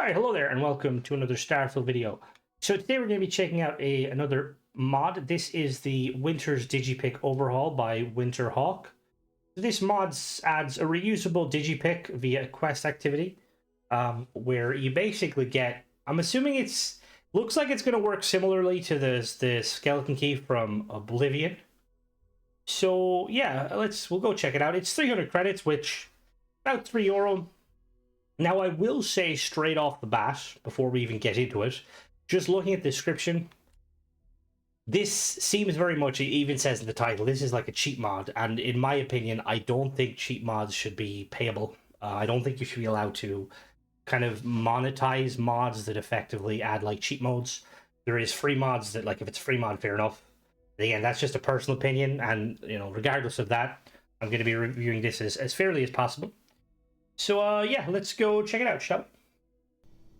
Alright, hello there and welcome to another Starfield video. So today we're going to be checking out another mod. This is the Wynter's Digipick Overhaul by Wynter. This mod adds a reusable Digipick via a quest activity, where you basically get, I'm assuming looks like it's going to work similarly to the skeleton key from Oblivion. So yeah, we'll go check it out. It's 300 credits, which about €3. Now, I will say straight off the bat, before we even get into it, just looking at the description, this seems very much, it even says in the title, this is like a cheat mod, and in my opinion, I don't think cheat mods should be payable. I don't think you should be allowed to kind of monetize mods that effectively add like cheat modes. There is free mods that, like, if it's a free mod, fair enough. Again, that's just a personal opinion, and, you know, regardless of that, I'm going to be reviewing this as fairly as possible. So, yeah, let's go check it out, shall we?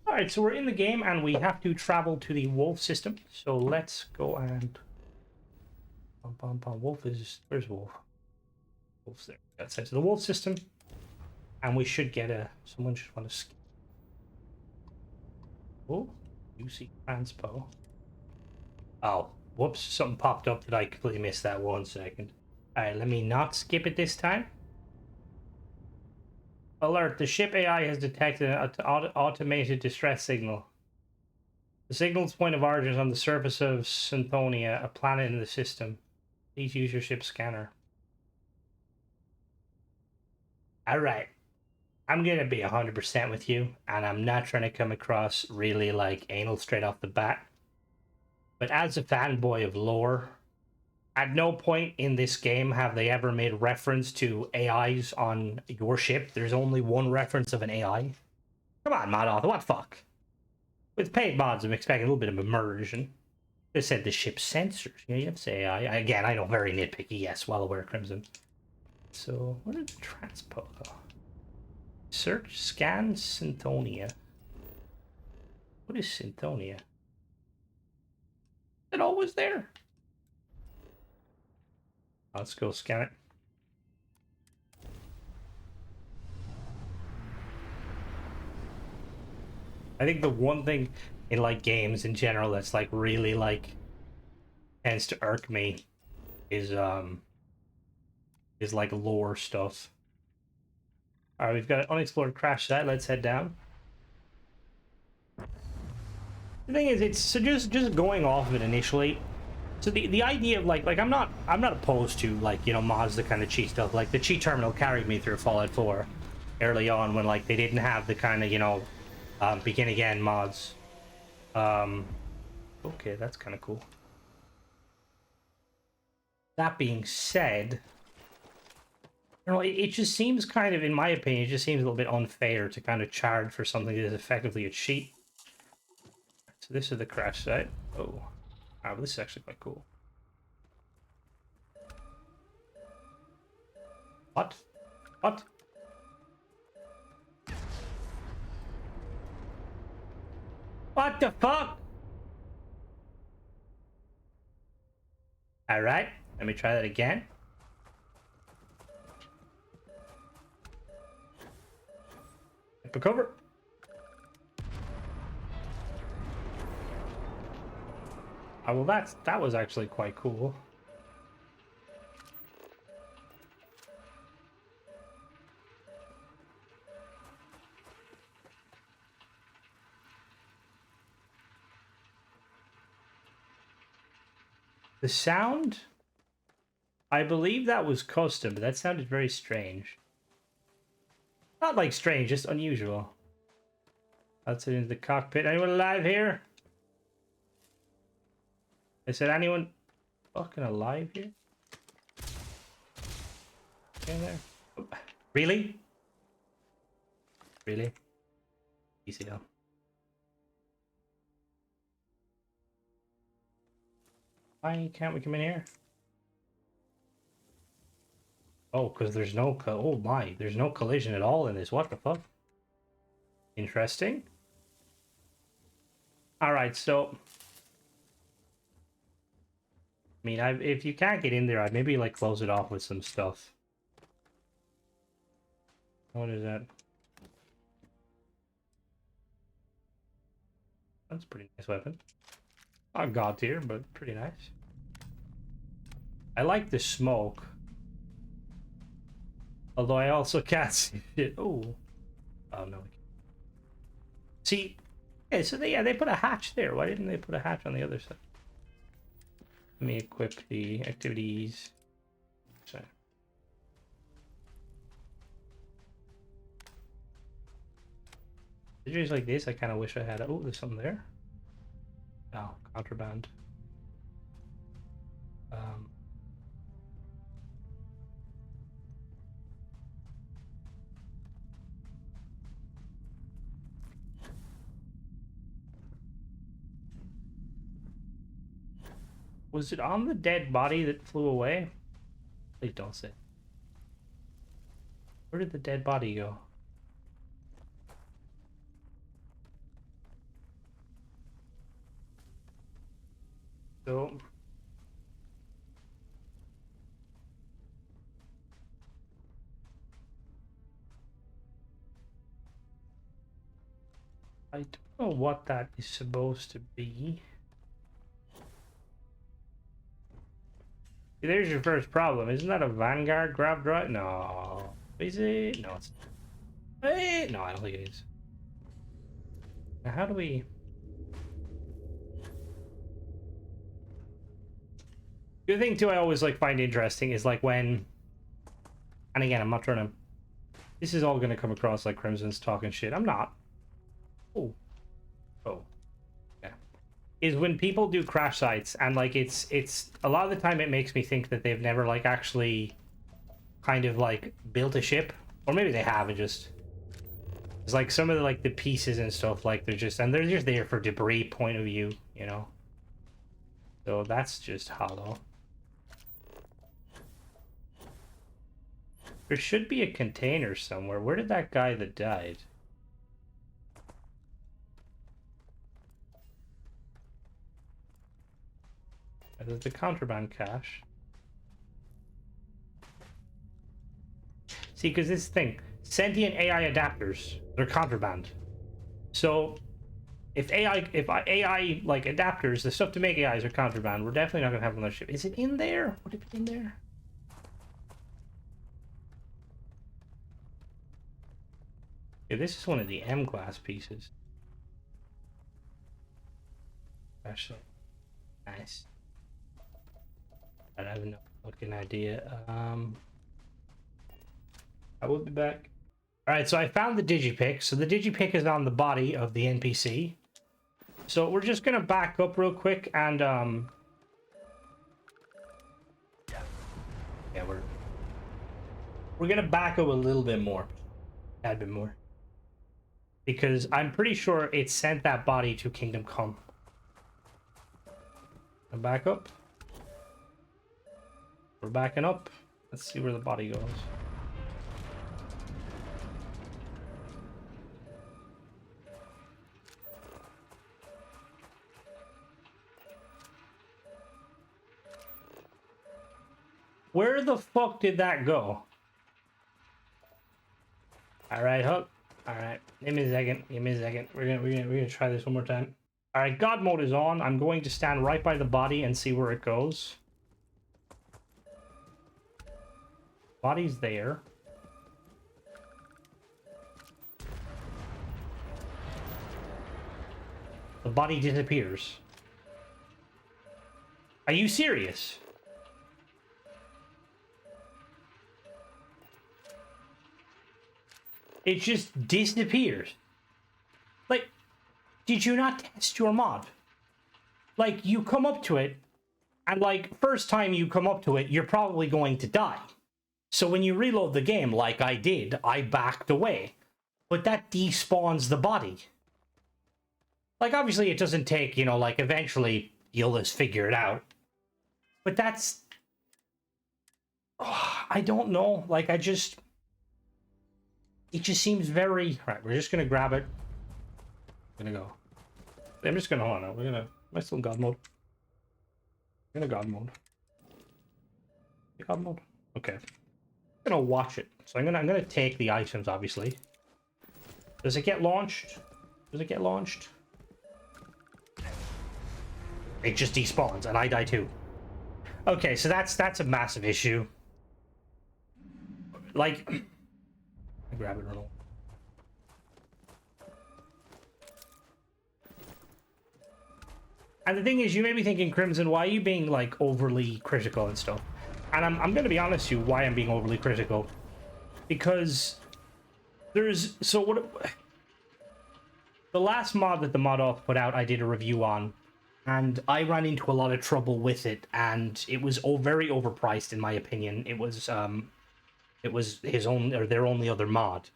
Alright, so we're in the game, and we have to travel to the wolf system. So let's go and... Wolf is... Where's Wolf? Wolf's there. That's it. So the wolf system. And we should get a... Someone should want to skip. Oh, you see transpo. Oh, whoops. Something popped up that I completely missed that 1 second. Alright, let me not skip it this time. Alert, the ship AI has detected an automated distress signal. The signal's point of origin is on the surface of Synthonia, a planet in the system. Please use your ship's scanner. Alright. I'm gonna be 100% with you, and I'm not trying to come across really, like, anal straight off the bat. But as a fanboy of lore, at no point in this game have they ever made reference to AIs on your ship. There's only one reference of an AI. Come on, mod author, what the fuck? With paid mods, I'm expecting a little bit of immersion. They said the ship's sensors. You know, you have to say AI. Again, I know, very nitpicky, yes, well aware, Crimson. So, what is the transpo, though? Search, scan, Synthonia. What is Synthonia? Is it always there? Let's go scan it. I think the one thing in, like, games in general that's, like, really, like, tends to irk me is like lore stuff. Alright, we've got an unexplored crash site. Let's head down. The thing is, it's so just going off of it initially. So the idea of like I'm not opposed to, like, you know, mods that kind of cheat stuff. Like the cheat terminal carried me through Fallout 4 early on when, like, they didn't have the kind of, you know, begin again mods. Okay, that's kind of cool. That being said, you know, it just seems kind of, in my opinion, it just seems a little bit unfair to kind of charge for something that is effectively a cheat. So this is the crash site. Oh. Ah, but this is actually quite cool. What? What? What the fuck? Alright, let me try that again. Up a cover. Oh, well, that was actually quite cool. The sound, I believe that was custom, but that sounded very strange. Not like strange, just unusual. That's it into the cockpit. Anyone alive here? I said, anyone fucking alive here? In there? Oh, really? Really? Easy now. Why can't we come in here? Oh, because there's no... Oh my, there's no collision at all in this. What the fuck? Interesting. Alright, so... I mean, if you can't get in there, I'd maybe, like, close it off with some stuff. What is that? That's a pretty nice weapon. Not god tier, but pretty nice. I like the smoke. Although I also can't see it. Oh. Oh, no. See, yeah, so they put a hatch there. Why didn't they put a hatch on the other side? Let me equip the activities. Sorry. Situations like this, I kind of wish I had. Oh, there's something there. Oh, contraband. Was it on the dead body that flew away? Please don't say. Where did the dead body go? So I don't know what that is supposed to be. There's your first problem. Isn't that a Vanguard grab drive? No. Is it? No, it's not. No, I don't think it is. Now, how do we... The other thing, too, I always like find interesting is like when... And again, I'm not trying to... This is all going to come across like Crimson's talking shit. I'm not. Oh. Oh. Is when people do crash sites and like it's a lot of the time it makes me think that they've never like actually kind of like built a ship, or maybe they have and just it's like some of the like the pieces and stuff like they're just there for debris point of view, you know. So that's just hollow. There should be a container somewhere. Where did that guy that died? There's the contraband cache. See, because this thing, sentient AI adapters, they're contraband. So, if AI like adapters, the stuff to make AIs are contraband, we're definitely not gonna have on our ship. Is it in there? Would it be in there? Yeah, this is one of the M-class pieces. Actually, nice. I have no fucking idea. I will be back. Alright, so I found the Digipick. So the Digipick is on the body of the NPC. So we're just gonna back up real quick and yeah, we're gonna back up a little bit more. A bit more. Because I'm pretty sure it sent that body to Kingdom Come. And back up. We're backing up. Let's see where the body goes. Where the fuck did that go? All right, Hook. All right, give me a second. Give me a second. We're gonna try this one more time. All right, God mode is on. I'm going to stand right by the body and see where it goes. Body's there. The body disappears. Are you serious? It just disappears. Like, did you not test your mod? Like, you come up to it, and like, first time you come up to it, you're probably going to die. So when you reload the game, like I did, I backed away. But that despawns the body. Like, obviously it doesn't take, you know, like, eventually you'll just figure it out. But that's... Oh, I don't know. Like, it just seems very... Right, we're just gonna grab it. I'm gonna go. I'm just gonna... Hold on, we're gonna... Am I still in God mode? I'm in God mode. God mode? Okay. I'm gonna watch it. So I'm gonna take the items, obviously. Does it get launched? Does it get launched? It just despawns, and I die too. Okay, so that's a massive issue. Like, grab it, Ronald. And the thing is, you may be thinking, Crimson, why are you being like overly critical and stuff? And I'm gonna be honest with you, why I'm being overly critical, because there's the last mod that the mod off put out, I did a review on, and I ran into a lot of trouble with it, and it was very overpriced in my opinion. It was his own or their only other mod.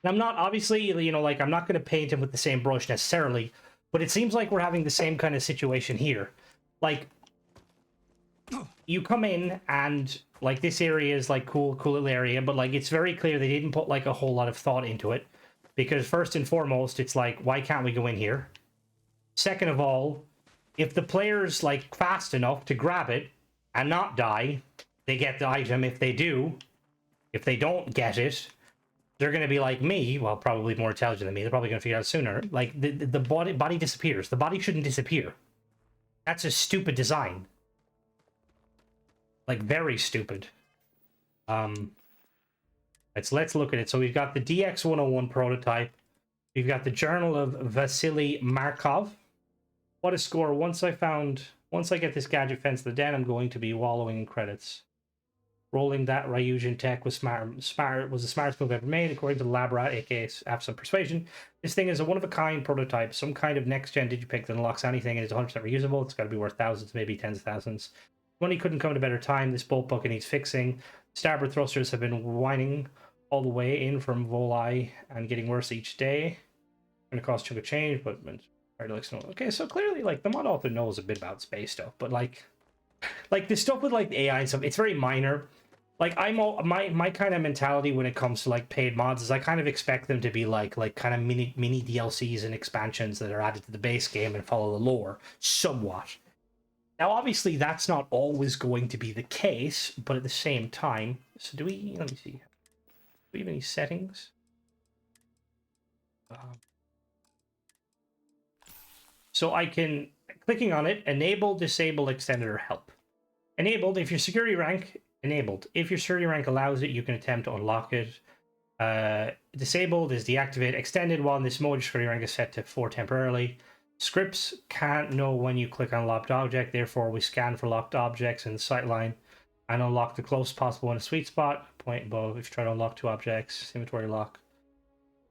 And I'm not, obviously, you know, like, I'm not going to paint him with the same brush necessarily, but it seems like we're having the same kind of situation here. Like, you come in and, like, this area is, like, cool little area, but, like, it's very clear they didn't put, like, a whole lot of thought into it. Because first and foremost, it's like, why can't we go in here? Second of all, if the player's, like, fast enough to grab it and not die, they get the item. If they do, if they don't get it, they're going to be like me, well, probably more intelligent than me. They're probably going to figure it out sooner. Like, the body disappears. The body shouldn't disappear. That's a stupid design. Like, very stupid. Let's look at it. So we've got the DX101 prototype. We've got the Journal of Vasily Markov. What a score. Once I get this gadget fence to the den, I'm going to be wallowing in credits. Rolling that Ryujin tech was was the smartest move ever made, according to the lab rat, aka have some persuasion. This thing is a one-of-a-kind prototype, some kind of next-gen digipick that unlocks anything and is 100% reusable. It's got to be worth thousands, maybe tens of thousands. Money couldn't come at a better time. This bolt bucket needs fixing. Starboard thrusters have been whining all the way in from Volai and getting worse each day. Going to cost a chunk of change, but okay, so clearly, like, the mod author knows a bit about space stuff, but like the stuff with like the AI and stuff, it's very minor. Like, my kind of mentality when it comes to like paid mods is I kind of expect them to be like kind of mini DLCs and expansions that are added to the base game and follow the lore somewhat. Now, obviously, that's not always going to be the case, but at the same time, so let me see. Do we have any settings? So I can, clicking on it, enable, disable, extended, or help. Enabled, if your security rank, enabled. If your security rank allows it, you can attempt to unlock it. Disabled is deactivate. Extended, while in this mode, your security rank is set to 4 temporarily. Scripts can't know when you click on a locked object, therefore we scan for locked objects in the sightline and unlock the closest possible in a sweet spot. Point above if you try to unlock 2 objects. Inventory lock.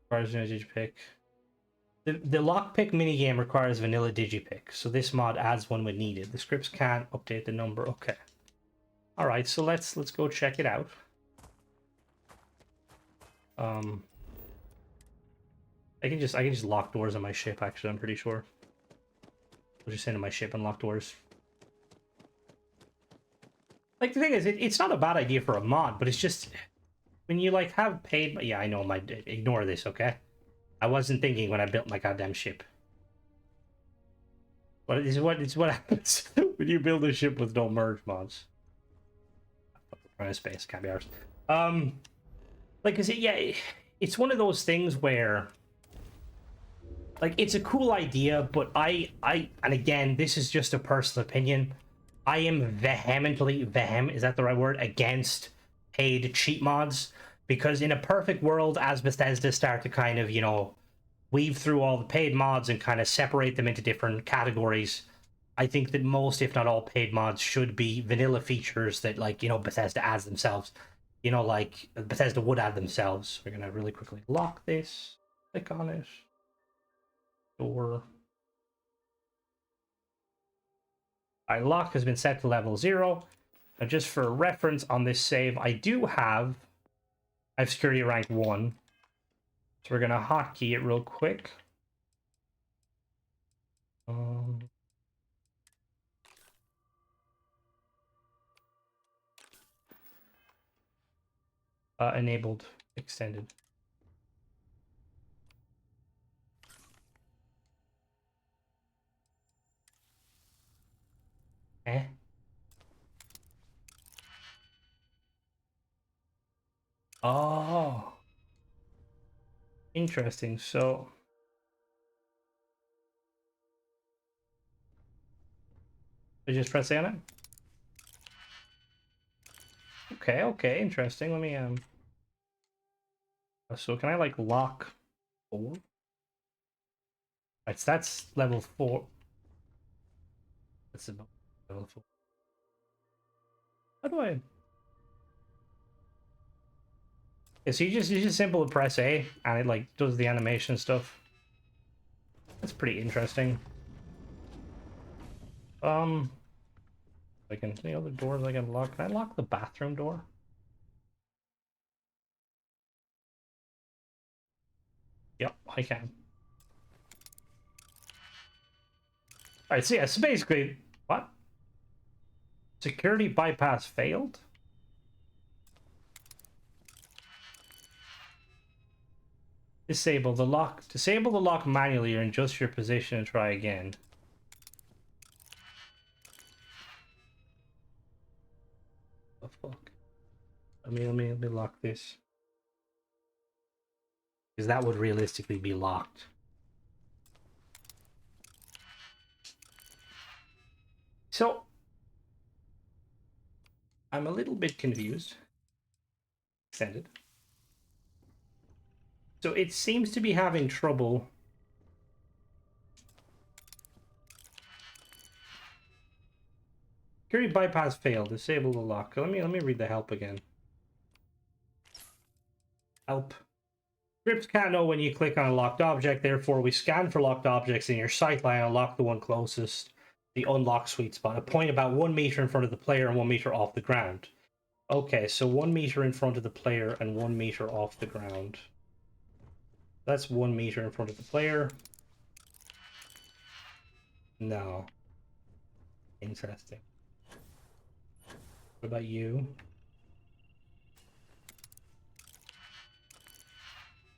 Requires no digipick. The lockpick minigame requires vanilla digipick, so this mod adds one when needed. The scripts can't update the number. Okay. Alright, so let's go check it out. I can just lock doors on my ship, actually, I'm pretty sure. I'll just into my ship and lock doors. Like, the thing is, it's not a bad idea for a mod, but it's just when you like have paid. Yeah, I know, ignore this, okay? I wasn't thinking when I built my goddamn ship. But it's what happens when you build a ship with no merge mods. Running space, can't be ours. Like, is it? Yeah, it's one of those things where, like, it's a cool idea, but and again, this is just a personal opinion. I am vehemently, is that the right word? Against paid cheat mods. Because in a perfect world, as Bethesda start to kind of, you know, weave through all the paid mods and kind of separate them into different categories, I think that most, if not all, paid mods should be vanilla features that, like, you know, Bethesda adds themselves. You know, like, Bethesda would add themselves. We're going to really quickly lock this. Click on it. Door. Lock has been set to level 0. Now, just for reference on this save, I have security rank 1. So we're going to hotkey it real quick. Enabled, extended. Oh. Interesting. So I just press A on it. Okay, okay, interesting. Let me so can I like lock 4? Right, so that's level 4. That's about level 4. How do I? Yeah, so you just simply press A and it like does the animation stuff. That's pretty interesting. I can any other doors I can lock. Can I lock the bathroom door? Yep, I can. Alright, so yeah, so basically what? Security bypass failed? Disable the lock. Disable the lock manually or adjust your position and try again. The fuck? Let me lock this. Because that would realistically be locked. So I'm a little bit confused. Extended. So it seems to be having trouble. Security bypass failed. Disable the lock. Let me read the help again. Help. Scripts can't know when you click on a locked object, therefore we scan for locked objects in your sight line and unlock the one closest, the unlock sweet spot. A point about 1 meter in front of the player and 1 meter off the ground. Okay, so 1 meter in front of the player and 1 meter off the ground. That's 1 meter in front of the player. No. Interesting. What about you?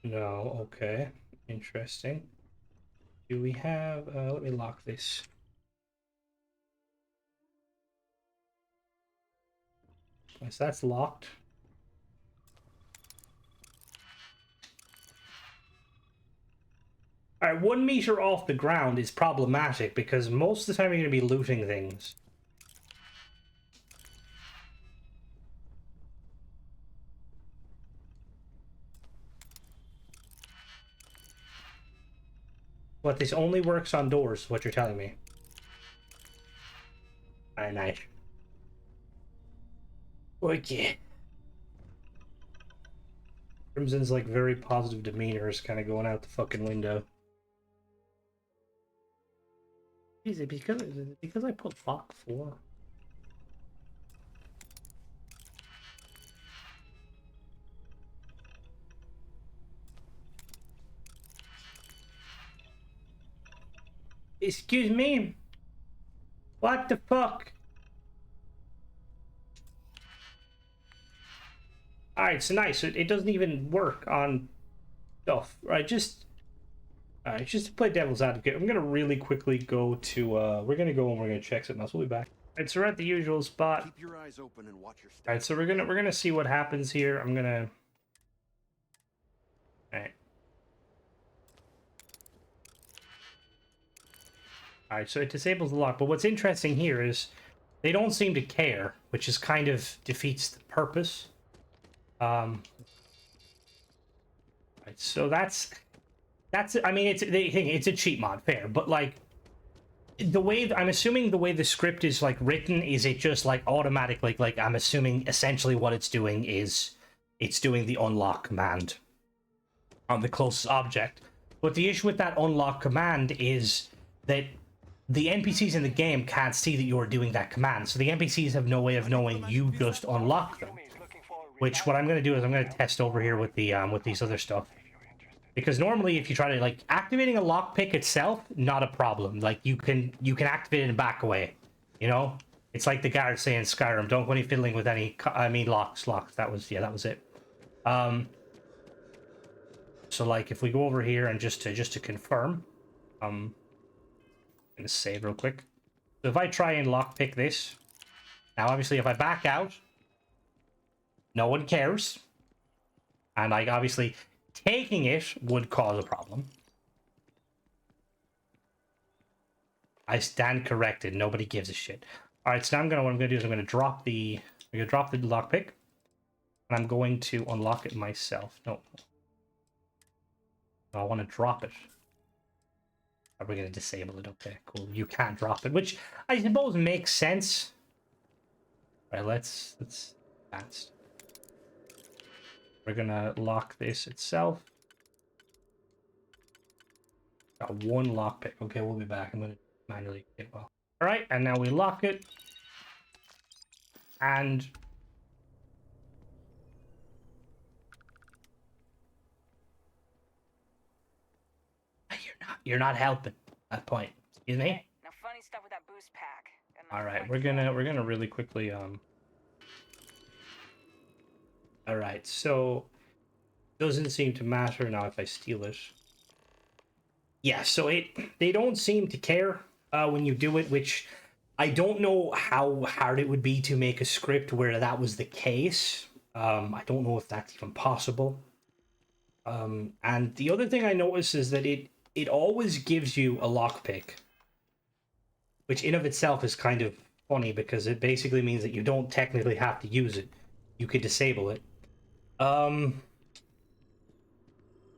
No, okay. Interesting. Do we have... let me lock this. So that's locked. Alright, 1 meter off the ground is problematic because most of the time you're going to be looting things. What, this only works on doors, what you're telling me? Alright, nice. Okay. Crimson's like very positive demeanor is kind of going out the fucking window. Is it because I put lock 4? Excuse me? What the fuck? Alright, so nice. It doesn't even work on stuff. Right, just... Alright, just to play devil's advocate, I'm gonna really quickly go to, we're gonna go and we're gonna check something else. We'll be back. Alright, so we're at the usual spot. Keep your eyes open and watch your step. Alright, so we're gonna see what happens here. I'm gonna... Alright. Alright, so it disables the lock, but what's interesting here is they don't seem to care, which is kind of defeats the purpose. Right, so that's I mean it's a cheat mod, fair, but like the way I'm assuming the way the script is like written is it just like automatically like I'm assuming essentially what it's doing is it's doing the unlock command on the closest object. But the issue with that unlock command is that the NPCs in the game can't see that you're doing that command, so the NPCs have no way of knowing you just unlock them. Which what I'm going to do is I'm going to test over here with the with these other stuff, because normally if you try to like activating a lockpick itself, not a problem. Like you can activate it and back away. You know, it's like the guard saying Skyrim, don't go any fiddling with any. I mean locks. That was it. So like if we go over here and just to confirm, I'm gonna save real quick. So if I try and lockpick this, now obviously if I back out, no one cares. And like obviously taking it would cause a problem. I stand corrected. Nobody gives a shit. All right, so now what I'm gonna do is I'm gonna drop the lockpick, and I'm going to unlock it myself. No, I want to drop it. Are we gonna disable it? Okay, cool. You can't drop it, which I suppose makes sense. All right, let's advance. We're gonna lock this itself. Got one lockpick. Okay, we'll be back. I'm gonna manually get well. All right, and now we lock it, and you're not helping. That point. Excuse me. Hey, now funny stuff with that boost pack. All right, we're gonna really quickly All right, so doesn't seem to matter now if I steal it. Yeah, so they don't seem to care when you do it, which I don't know how hard it would be to make a script where that was the case. I don't know if that's even possible. And the other thing I noticed is that it always gives you a lockpick, which in of itself is kind of funny because it basically means that you don't technically have to use it. You could disable it.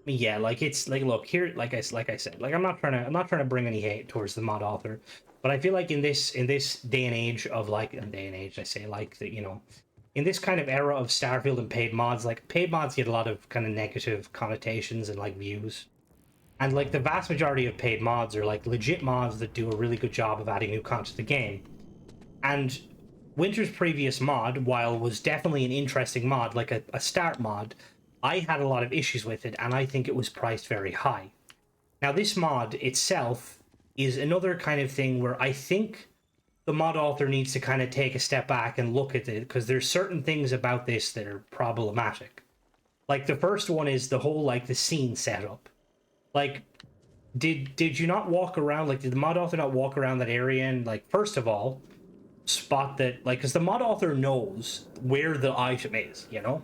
Yeah, like it's like, look here, like I said, like I'm not trying to bring any hate towards the mod author, but I feel like in this day and age of I say like that, you know, in this kind of era of Starfield and paid mods, like paid mods get a lot of kind of negative connotations and like views, and like the vast majority of paid mods are like legit mods that do a really good job of adding new content to the game. And Wynter's previous mod, while was definitely an interesting mod, like a start mod, I had a lot of issues with it, and I think it was priced very high. Now, this mod itself is another kind of thing where I think the mod author needs to kind of take a step back and look at it, because there's certain things about this that are problematic. Like, the first one is the whole, like, the scene setup. Like, did you not walk around, like, did the mod author not walk around that area and, like, first of all, spot that, like, because the mod author knows where the item is, you know?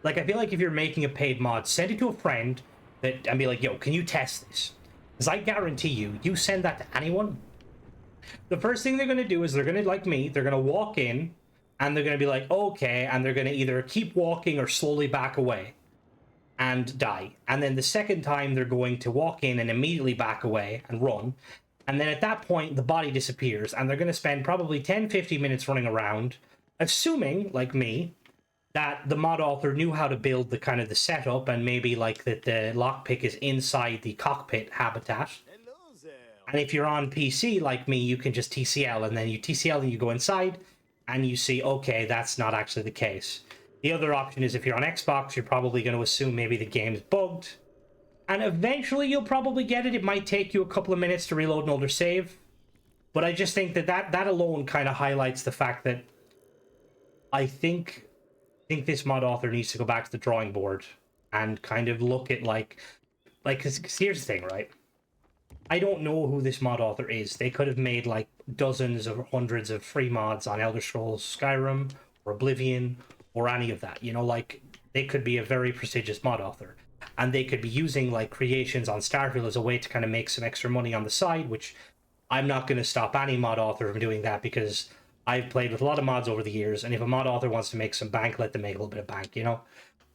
Like, I feel like if you're making a paid mod, send it to a friend and be like, yo, can you test this? Because I guarantee you send that to anyone, the first thing they're going to do is they're going to, like me, they're going to walk in, and they're going to be like, okay, and they're going to either keep walking or slowly back away and die. And then the second time, they're going to walk in and immediately back away and run. And then at that point, the body disappears, and they're going to spend probably 10-15 minutes running around, assuming, like me, that the mod author knew how to build the kind of the setup, and maybe like that the lockpick is inside the cockpit habitat. And if you're on PC like me, you can just TCL, and then you TCL and you go inside and you see, okay, that's not actually the case. The other option is if you're on Xbox, you're probably going to assume maybe the game's bugged, and eventually you'll probably get it. It might take you a couple of minutes to reload an older save, but I just think that alone kind of highlights the fact that I think this mod author needs to go back to the drawing board and kind of look at because here's the thing, right? I don't know who this mod author is. They could have made like dozens or hundreds of free mods on Elder Scrolls Skyrim or Oblivion or any of that, you know, like they could be a very prestigious mod author, and they could be using like creations on Starfield as a way to kind of make some extra money on the side, which I'm not going to stop any mod author from doing that, because I've played with a lot of mods over the years, and if a mod author wants to make some bank, let them make a little bit of bank, you know?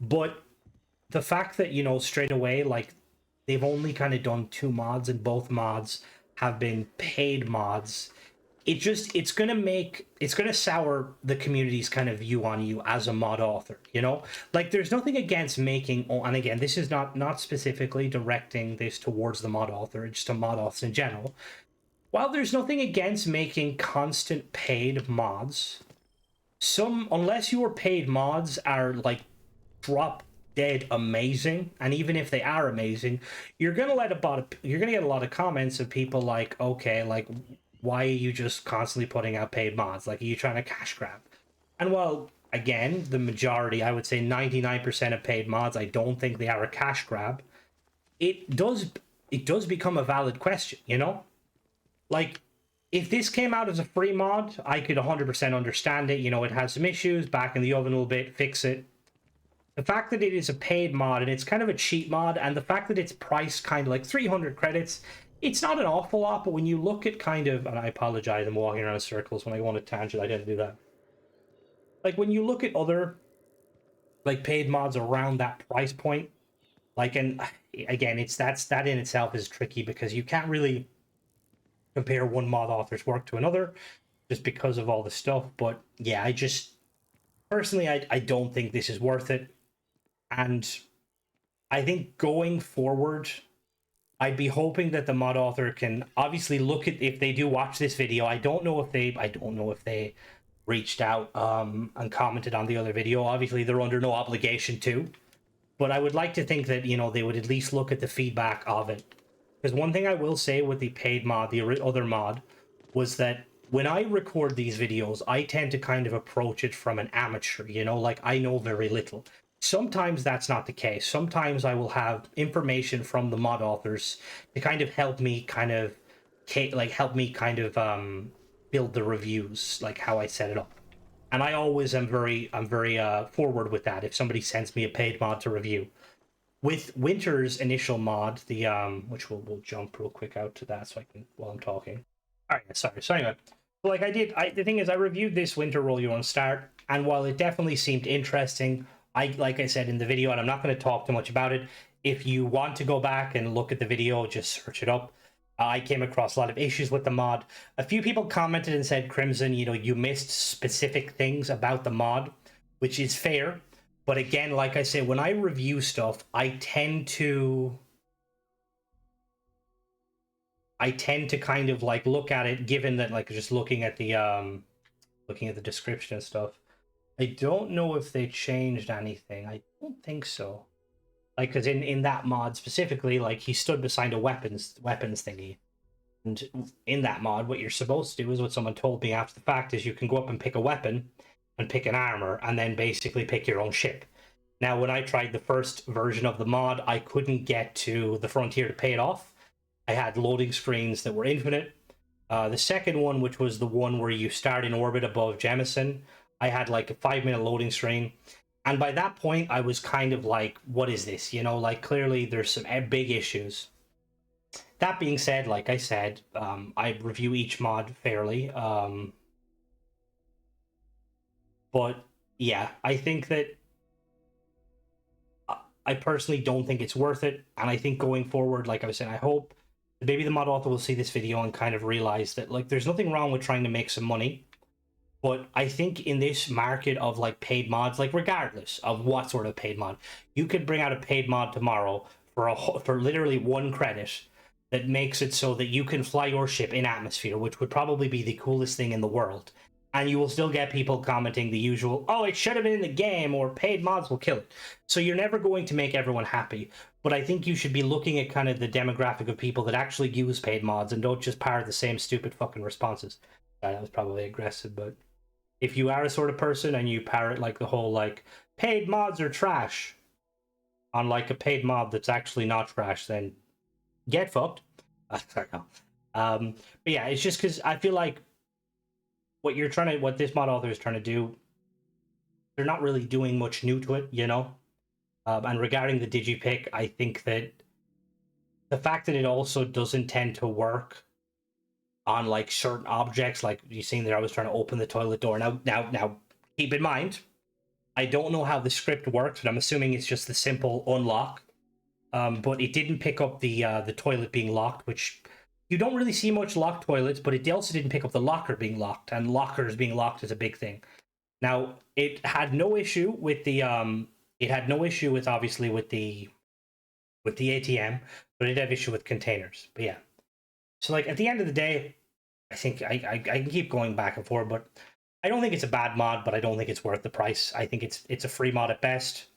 But the fact that, you know, straight away, like, they've only kind of done 2 mods, and both mods have been paid mods, it's going to sour the community's kind of view on you as a mod author, you know? Like, there's nothing against making, and again, this is not specifically directing this towards the mod author, it's just to mod authors in general. While there's nothing against making constant paid mods, unless your paid mods are like drop dead amazing, and even if they are amazing, you're gonna get a lot of comments of people like, okay, like, why are you just constantly putting out paid mods? Like, are you trying to cash grab? And well, again, the majority, I would say 99% of paid mods, I don't think they are a cash grab. It does become a valid question, you know? Like, if this came out as a free mod, I could 100% understand it. You know, it has some issues, back in the oven a little bit, fix it. The fact that it is a paid mod, and it's kind of a cheap mod, and the fact that it's priced kind of like 300 credits, It's not an awful lot, but when you look at kind of, and I apologize, I'm walking around in circles when I go on a tangent, I didn't do that. Like when you look at other like paid mods around that price point, like, and again, that in itself is tricky because you can't really compare one mod author's work to another just because of all the stuff. But yeah, I just personally, I don't think this is worth it. And I think going forward, I'd be hoping that the mod author can obviously look at, if they do watch this video. I don't know if they reached out and commented on the other video. Obviously, they're under no obligation to, but I would like to think that, you know, they would at least look at the feedback of it. Because one thing I will say with the paid mod, the other mod, was that when I record these videos, I tend to kind of approach it from an amateur, you know, like I know very little. Sometimes that's not the case. Sometimes I will have information from the mod authors to kind of help me kind of build the reviews, like how I set it up. And I always am very forward with that if somebody sends me a paid mod to review. With Wynter's initial mod, the which we'll jump real quick out to that so I can while I'm talking. All right, sorry. So anyway, like the thing is, I reviewed this Wynter Roll You Want to Start, and while it definitely seemed interesting, like I said in the video, and I'm not going to talk too much about it. If you want to go back and look at the video, just search it up. I came across a lot of issues with the mod. A few people commented and said, Crimson, you know, you missed specific things about the mod, which is fair. But again, like I say, when I review stuff, I tend to kind of like look at it, given that like just looking at the description and stuff. I don't know if they changed anything. I don't think so. Like, because in that mod specifically, like he stood beside a weapons thingy. And in that mod, what you're supposed to do is what someone told me after the fact is you can go up and pick a weapon and pick an armor and then basically pick your own ship. Now, when I tried the first version of the mod, I couldn't get to the frontier to pay it off. I had loading screens that were infinite. The second one, which was the one where you start in orbit above Jemison, I had like a 5-minute loading screen. And by that point, I was kind of like, what is this? You know, like clearly there's some big issues. That being said, like I said, I review each mod fairly. But yeah, I think that I personally don't think it's worth it. And I think going forward, like I was saying, I hope that maybe the mod author will see this video and kind of realize that like there's nothing wrong with trying to make some money. But I think in this market of like paid mods, like regardless of what sort of paid mod, you could bring out a paid mod tomorrow for literally 1 credit that makes it so that you can fly your ship in atmosphere, which would probably be the coolest thing in the world. And you will still get people commenting the usual, oh, it should have been in the game, or paid mods will kill it. So you're never going to make everyone happy. But I think you should be looking at kind of the demographic of people that actually use paid mods and don't just parrot the same stupid fucking responses. That was probably aggressive, but if you are a sort of person and you parrot like the whole like paid mods are trash on like a paid mod that's actually not trash, then get fucked. Sorry, no. But yeah, it's just because I feel like what this mod author is trying to do, they're not really doing much new to it, you know. And regarding the Digipick, I think that the fact that it also doesn't tend to work on like certain objects, like you seen there, I was trying to open the toilet door. Now, keep in mind, I don't know how the script works, but I'm assuming it's just the simple unlock. But it didn't pick up the toilet being locked, which you don't really see much locked toilets, but it also didn't pick up the locker being locked, and lockers being locked is a big thing. Now, it had no issue with the obviously with the ATM, but it had issue with containers. But yeah. So like at the end of the day, I think I can keep going back and forth, but I don't think it's a bad mod, but I don't think it's worth the price. I think it's a free mod at best.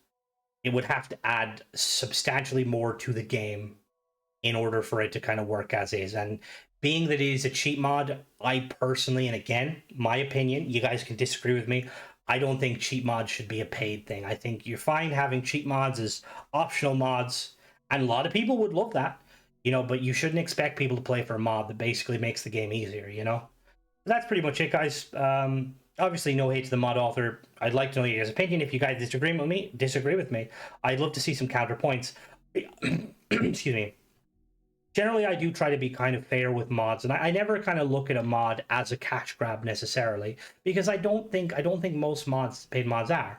It would have to add substantially more to the game in order for it to kind of work as is. And being that it is a cheat mod, I personally, and again, my opinion, you guys can disagree with me, I don't think cheat mods should be a paid thing. I think you're fine having cheat mods as optional mods, and a lot of people would love that, you know, but you shouldn't expect people to play for a mod that basically makes the game easier, you know? That's pretty much it, guys. Obviously, no hate to the mod author. I'd like to know your guys' opinion. If you guys disagree with me, I'd love to see some counterpoints. Excuse me. generally I do try to be kind of fair with mods, and I never kind of look at a mod as a cash grab necessarily, because I don't think most paid mods are.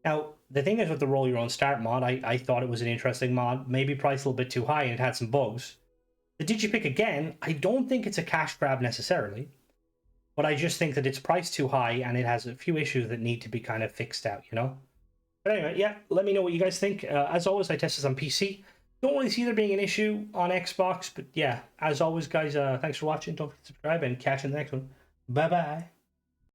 Now, the thing is with the roll your own start mod, I thought it was an interesting mod, maybe priced a little bit too high and it had some bugs. The Digipick, again, I don't think it's a cash grab necessarily, but I just think that it's priced too high and it has a few issues that need to be kind of fixed out, you know? But anyway, yeah, let me know what you guys think. As always, I tested this on PC. Don't really see there being an issue on Xbox, but yeah, as always, guys, thanks for watching. Don't forget to subscribe and catch you in the next one. Bye-bye.